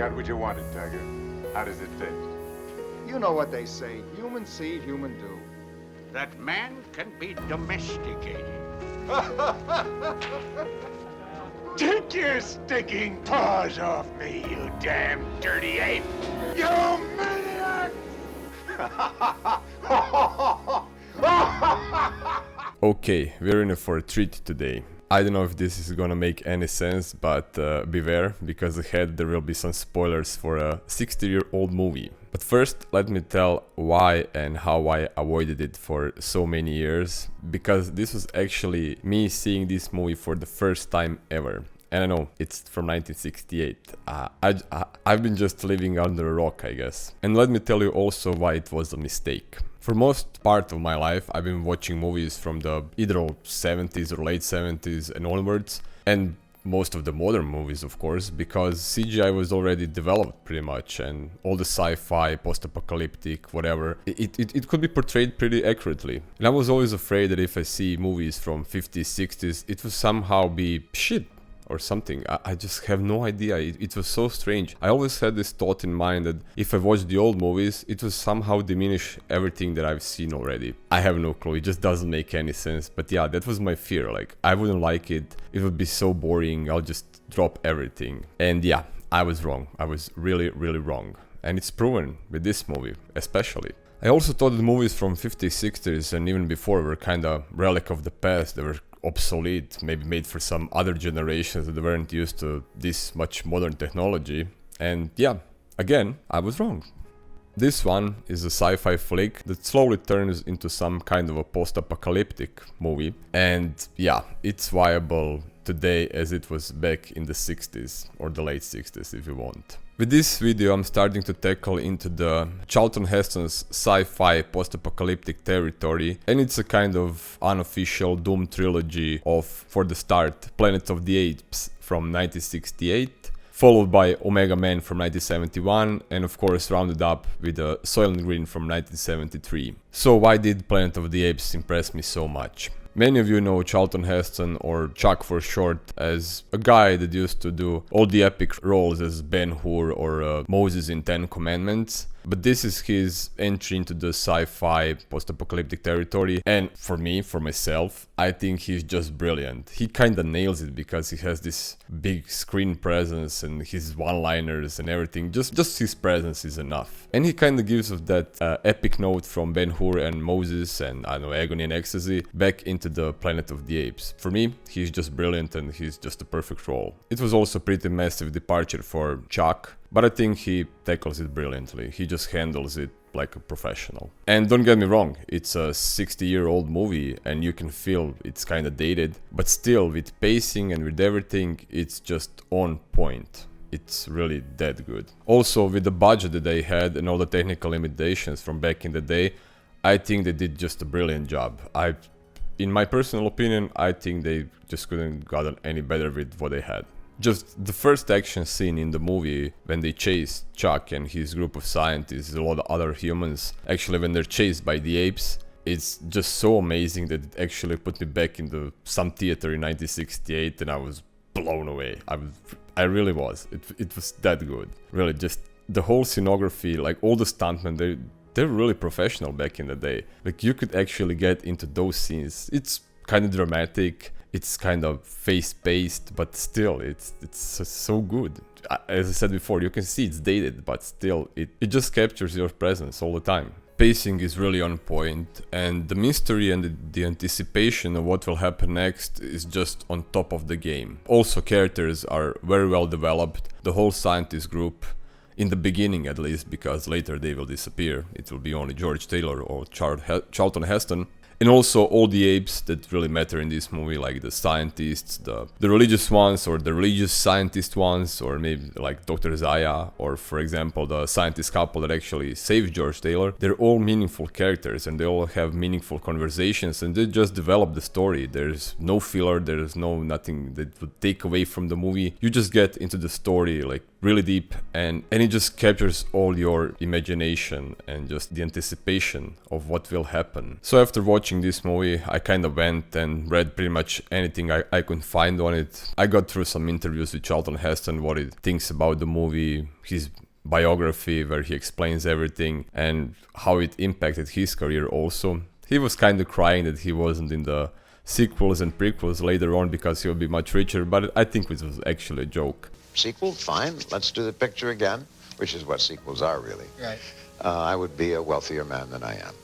got what you wanted, Tiger. How does it taste? You know what they say. Human seed, human do. That man can be domesticated. Take your stinking paws off me, you damn dirty ape! You maniac! Okay, we're in for a treat today. I don't know if this is gonna make any sense, but beware, because ahead there will be some spoilers for a 60-year-old movie. But first, let me tell why and how I avoided it for so many years, because this was actually me seeing this movie for the first time ever. And I know, it's from 1968. I've been just living under a rock, I guess. And let me tell you also why it was a mistake. For most part of my life, I've been watching movies from the either 70s or late 70s and onwards, and most of the modern movies, of course, because CGI was already developed pretty much, and all the sci-fi, post-apocalyptic, whatever, it could be portrayed pretty accurately. And I was always afraid that if I see movies from 50s, 60s, it would somehow be shit or something. I just have no idea. It was so strange. I always had this thought in mind that if I watched the old movies, it would somehow diminish everything that I've seen already. I have no clue. It just doesn't make any sense. But yeah, that was my fear. Like, I wouldn't like it. It would be so boring. I'll just drop everything. And yeah, I was wrong. I was really, really wrong. And it's proven with this movie, especially. I also thought the movies from 50s, 60s and even before were kind of relic of the past. They were obsolete, maybe made for some other generations that weren't used to this much modern technology. And yeah, again, I was wrong. This one is a sci-fi flick that slowly turns into some kind of a post-apocalyptic movie. And yeah, it's viable today as it was back in the 60s or the late 60s if you want. With this video I'm starting to tackle into the Charlton Heston's sci-fi post-apocalyptic territory, and it's a kind of unofficial Doom trilogy of, for the start, Planet of the Apes from 1968, followed by Omega Man from 1971, and of course rounded up with Soylent Green from 1973. So why did Planet of the Apes impress me so much? Many of you know Charlton Heston, or Chuck for short, as a guy that used to do all the epic roles as Ben-Hur or Moses in Ten Commandments. But this is his entry into the sci-fi post-apocalyptic territory, and for me, for myself, I think he's just brilliant. He kinda nails it because he has this big screen presence and his one-liners and everything. Just his presence is enough. And he kinda gives us that epic note from Ben-Hur and Moses and, I don't know, Agony and Ecstasy back into the Planet of the Apes. For me, he's just brilliant and he's just a perfect role. It was also a pretty massive departure for Chuck, but I think he tackles it brilliantly. He just handles it like a professional. And don't get me wrong, it's a 60-year-old movie and you can feel it's kinda dated, but still, with pacing and with everything, it's just on point. It's really that good. Also, with the budget that they had and all the technical limitations from back in the day, I think they did just a brilliant job. In my personal opinion, I think they just couldn't gotten any better with what they had. Just the first action scene in the movie when they chase Chuck and his group of scientists, a lot of other humans, actually when they're chased by the apes, it's just so amazing that it actually put me back into some theater in 1968 and I was blown away. I really was. It was that good. Really, just the whole scenography, like all the stuntmen, they're really professional back in the day. Like you could actually get into those scenes. It's kind of dramatic. It's kind of face-paced, but still, it's so good. As I said before, you can see it's dated, but still, it just captures your presence all the time. Pacing is really on point, and the mystery and the anticipation of what will happen next is just on top of the game. Also, characters are very well developed. The whole scientist group, in the beginning at least, because later they will disappear. It will be only George Taylor or Charlton Heston. And also all the apes that really matter in this movie, like the scientists, the religious ones, or the religious scientist ones, or maybe like Dr. Zaya, or for example the scientist couple that actually saved George Taylor. They're all meaningful characters and they all have meaningful conversations and they just develop the story. There's no filler, there's nothing that would take away from the movie. You just get into the story like really deep, and it just captures all your imagination and just the anticipation of what will happen. So after watching this movie, I kind of went and read pretty much anything I could find on it. I got through some interviews with Charlton Heston, what he thinks about the movie, his biography where he explains everything and how it impacted his career also. He was kind of crying that he wasn't in the sequels and prequels later on because he would be much richer, but I think it was actually a joke. Sequel, fine. Let's do the picture again, which is what sequels are, really. Right. I would be a wealthier man than I am.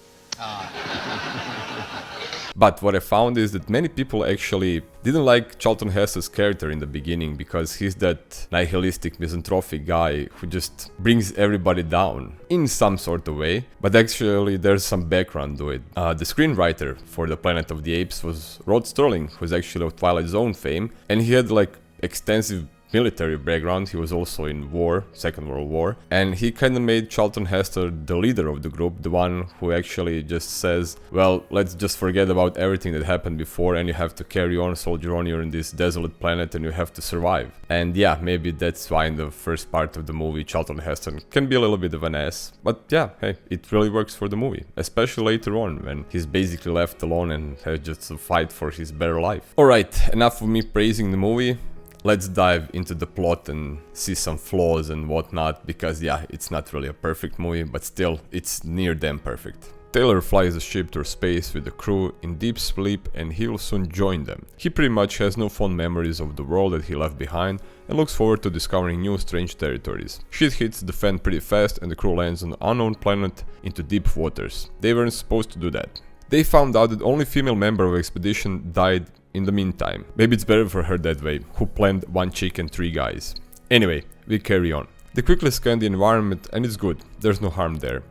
But what I found is that many people actually didn't like Charlton Heston's character in the beginning because he's that nihilistic, misanthropic guy who just brings everybody down in some sort of way. But actually there's some background to it. The screenwriter for the Planet of the Apes was Rod Serling, who's actually of Twilight Zone fame, and he had like extensive military background. He was also in war, Second World War, and he kind of made Charlton Heston the leader of the group, the one who actually just says, well, let's just forget about everything that happened before and you have to carry on, soldier on, you're in this desolate planet and you have to survive. And yeah, maybe that's why in the first part of the movie Charlton Heston can be a little bit of an ass, but yeah, hey, it really works for the movie, especially later on when he's basically left alone and has just to fight for his better life. Alright, enough of me praising the movie. Let's dive into the plot and see some flaws and whatnot, because yeah, it's not really a perfect movie, but still, it's near damn perfect. Taylor flies the ship through space with the crew in deep sleep and he will soon join them. He pretty much has no fond memories of the world that he left behind and looks forward to discovering new strange territories. Shit hits the fan pretty fast and the crew lands on an unknown planet into deep waters. They weren't supposed to do that. They found out that only female member of the expedition died in the meantime. Maybe it's better for her that way, who planned one chick and 3 guys. Anyway, we carry on. They quickly scan the environment and it's good, there's no harm there.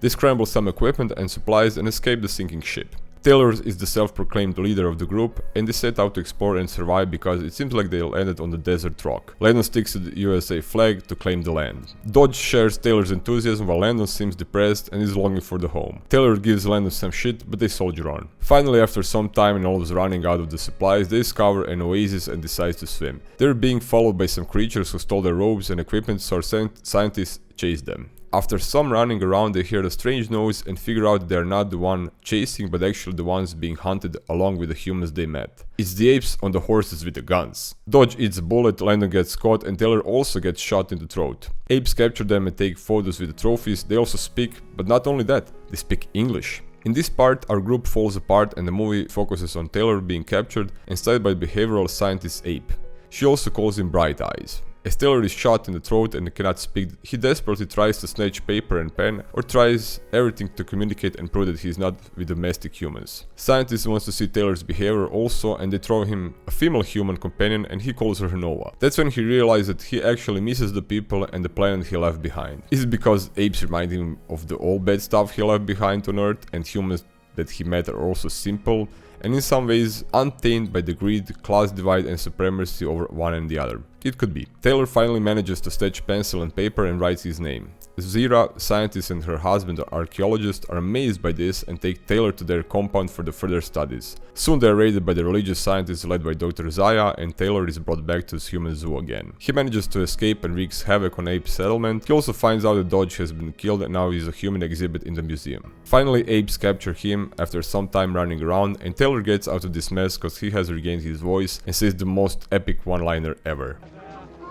They scramble some equipment and supplies and escape the sinking ship. Taylor is the self-proclaimed leader of the group and they set out to explore and survive because it seems like they landed on the desert rock. Landon sticks to the USA flag to claim the land. Dodge shares Taylor's enthusiasm while Landon seems depressed and is longing for the home. Taylor gives Landon some shit, but they soldier on. Finally, after some time and almost running out of the supplies, they discover an oasis and decide to swim. They're being followed by some creatures who stole their robes and equipment, so scientists chase them. After some running around, they hear a strange noise and figure out they're not the one chasing, but actually the ones being hunted along with the humans they met. It's the apes on the horses with the guns. Dodge eats a bullet, Landon gets caught, and Taylor also gets shot in the throat. Apes capture them and take photos with the trophies. They also speak, but not only that, they speak English. In this part, our group falls apart and the movie focuses on Taylor being captured and studied by behavioral scientist Ape. She also calls him Bright Eyes. As Taylor is shot in the throat and cannot speak, he desperately tries to snatch paper and pen or tries everything to communicate and prove that he is not with domestic humans. Scientist wants to see Taylor's behavior also and they throw him a female human companion and he calls her Noah. That's when he realizes that he actually misses the people and the planet he left behind. Is it because apes remind him of the old bad stuff he left behind on Earth and humans that he met are also simple and in some ways untainted by the greed, class divide and supremacy over one and the other? It could be. Taylor finally manages to snatch pencil and paper and writes his name. Zira, scientist and her husband, an archaeologist, are amazed by this and take Taylor to their compound for the further studies. Soon they are raided by the religious scientists led by Dr. Zaya and Taylor is brought back to his human zoo again. He manages to escape and wreaks havoc on Ape settlement. He also finds out that Dodge has been killed and now he is a human exhibit in the museum. Finally, Apes capture him after some time running around and Taylor gets out of this mess because he has regained his voice and says the most epic one-liner ever.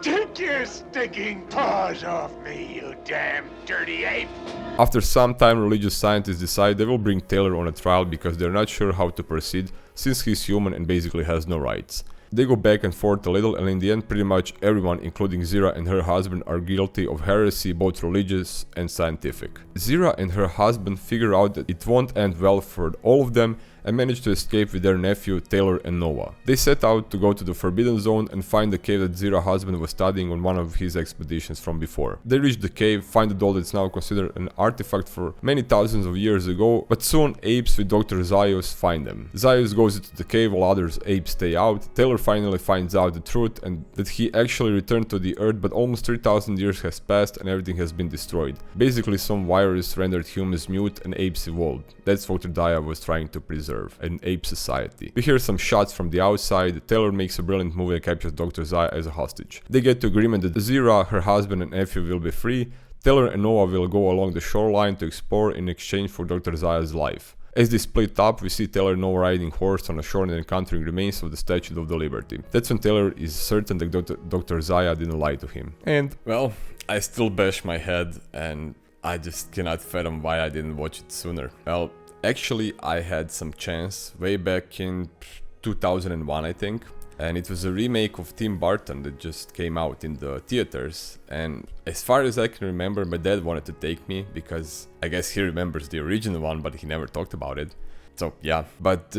Take your stinking paws off me, you damn dirty ape! After some time, religious scientists decide they will bring Taylor on a trial because they're not sure how to proceed since he's human and basically has no rights. They go back and forth a little and in the end pretty much everyone including Zira and her husband are guilty of heresy, both religious and scientific. Zira and her husband figure out that it won't end well for all of them and manage to escape with their nephew Taylor and Noah. They set out to go to the Forbidden Zone and find the cave that Zira's husband was studying on one of his expeditions from before. They reach the cave, find the doll that's now considered an artifact for many thousands of years ago, but soon apes with Dr. Zaius find them. Zaius goes into the cave while others apes stay out. Taylor finally finds out the truth and that he actually returned to the Earth, but almost 3000 years has passed and everything has been destroyed. Basically some virus rendered humans mute and apes evolved. That's what Daya was trying to preserve. serve, an ape society. We hear some shots from the outside. Taylor makes a brilliant move and captures Dr. Zaya as a hostage. They get to agreement that Zira, her husband and nephew will be free. Taylor and Noah will go along the shoreline to explore in exchange for Dr. Zaya's life. As they split up, we see Taylor and Noah riding horse on a shore and encountering remains of the Statue of the Liberty. That's when Taylor is certain that Dr. Zaya didn't lie to him. And, well, I still bash my head and I just cannot fathom why I didn't watch it sooner. Well, actually I had some chance way back in 2001, I think. And it was a remake of Tim Burton that just came out in the theaters, and as far as I can remember, my dad wanted to take me because I guess he remembers the original one, but he never talked about it. So yeah, but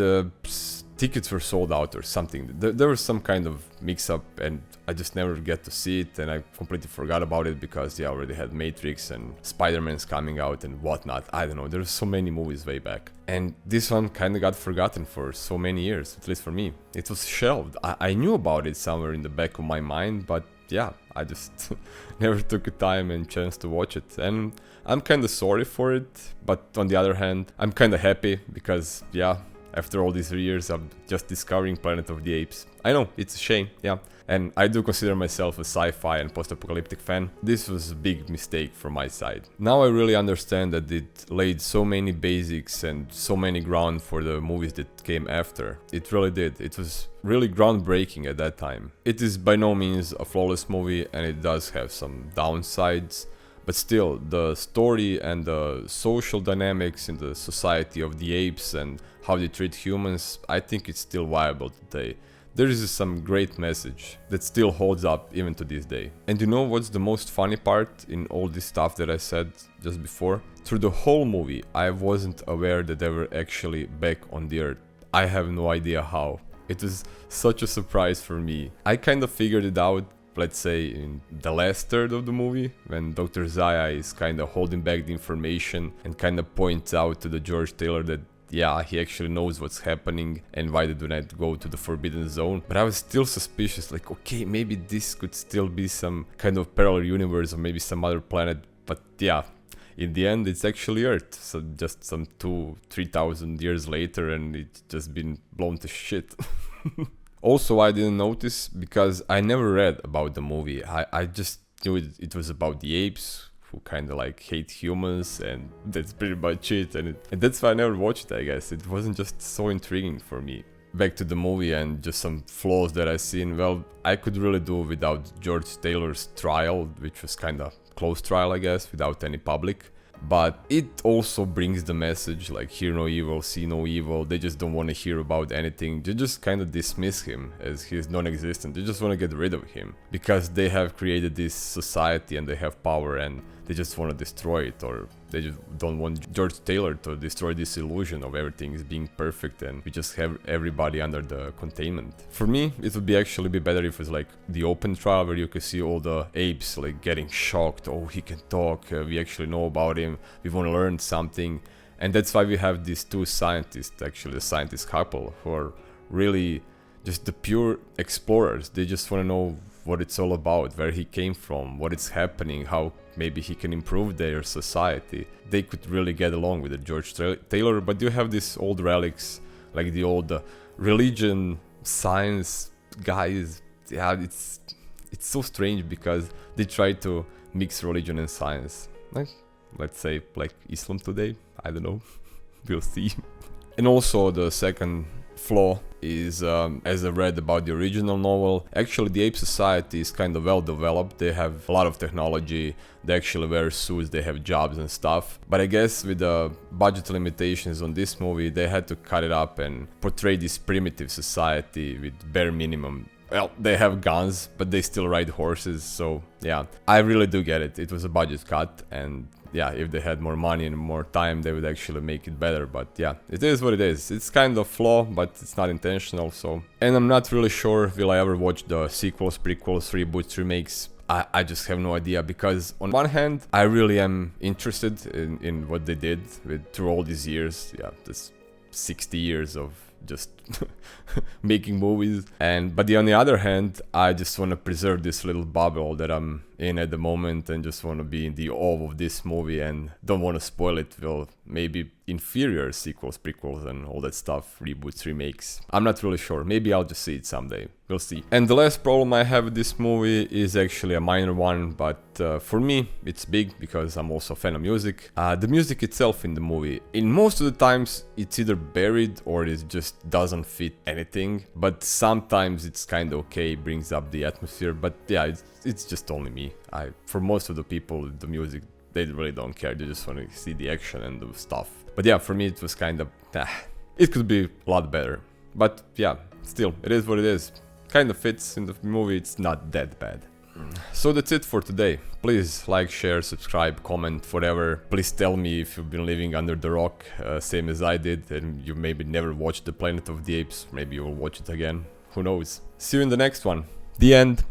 tickets were sold out or something. There was some kind of mix-up and I just never get to see it, and I completely forgot about it because I already had Matrix and Spider-Man's coming out and whatnot. I don't know, there's so many movies way back. And this one kind of got forgotten for so many years, at least for me. It was shelved. I knew about it somewhere in the back of my mind, but yeah, I just never took the time and chance to watch it. And I'm kind of sorry for it, but on the other hand, I'm kind of happy because, yeah, after all these years, I'm just discovering Planet of the Apes. I know, it's a shame, yeah. And I do consider myself a sci-fi and post-apocalyptic fan. This was a big mistake from my side. Now I really understand that it laid so many basics and so many ground for the movies that came after. It really did. It was really groundbreaking at that time. It is by no means a flawless movie and it does have some downsides. But still, the story and the social dynamics in the society of the apes and how they treat humans, I think it's still viable today. There is some great message that still holds up even to this day. And you know what's the most funny part in all this stuff that I said just before? Through the whole movie, I wasn't aware that they were actually back on the Earth. I have no idea how. It was such a surprise for me. I kind of figured it out, let's say, in the last third of the movie, when Dr. Zaya is kind of holding back the information and kind of points out to the George Taylor that yeah, he actually knows what's happening and why they do not go to the Forbidden Zone. But I was still suspicious, like, okay, maybe this could still be some kind of parallel universe or maybe some other planet. But yeah, in the end, it's actually Earth. So just some 2,000-3,000 years later and it's just been blown to shit. Also, I didn't notice because I never read about the movie. I just knew it was about the apes who kind of like hate humans, and that's pretty much it. And that's why I never watched it, I guess. It wasn't just so intriguing for me. Back to the movie and just some flaws that I've seen. Well, I could really do without George Taylor's trial, which was kind of close trial, I guess, without any public. But it also brings the message like hear no evil, see no evil. They just don't want to hear about anything. They just kind of dismiss him as he's non-existent. They just want to get rid of him because they have created this society and they have power and they just want to destroy it, or they just don't want George Taylor to destroy this illusion of everything is being perfect and we just have everybody under the containment. For me, it would actually be better if it's like the open trial where you can see all the apes like getting shocked. Oh, he can talk, we actually know about him, we want to learn something. And that's why we have these two scientists, actually the scientist couple, who are really just the pure explorers. They just want to know what it's all about, where he came from, what is happening, how maybe he can improve their society. They could really get along with the George Taylor, but you have these old relics, like the old religion, science guys. Yeah, it's so strange because they try to mix religion and science. Like, let's say, like Islam today. I don't know. We'll see. And also the second flaw is, as I read about the original novel, actually the ape society is kind of well developed. They have a lot of technology, they actually wear suits, they have jobs and stuff. But I guess with the budget limitations on this movie, they had to cut it up and portray this primitive society with bare minimum. Well, they have guns, but they still ride horses, so yeah, I really do get it. It was a budget cut, and yeah, if they had more money and more time, they would actually make it better. But yeah, it is what it is. It's kind of flaw, but it's not intentional, so. And I'm not really sure will I ever watch the sequels, prequels, reboots, remakes. I just have no idea, because on one hand, I really am interested in what they did through all these years. Yeah, this 60 years of just making movies. But on the other hand, I just want to preserve this little bubble that I'm in at the moment, and just want to be in the awe of this movie and don't want to spoil it with maybe inferior sequels, prequels, and all that stuff, reboots, remakes. I'm not really sure. Maybe I'll just see it someday. We'll see. And the last problem I have with this movie is actually a minor one, but for me it's big because I'm also a fan of music. The music itself in the movie, in most of the times it's either buried or it just doesn't fit anything, but sometimes it's kind of okay, brings up the atmosphere. But yeah, it's just only me. For most of the people, the music, they really don't care. They just want to see the action and the stuff. But yeah, for me it was kind of it could be a lot better. But yeah, still, it is what it is. Kind of fits in the movie, it's not that bad. So that's it for today. Please like, share, subscribe, comment, whatever. Please tell me if you've been living under the rock, same as I did, and you maybe never watched the Planet of the Apes. Maybe you will watch it again. Who knows? See you in the next one. The end.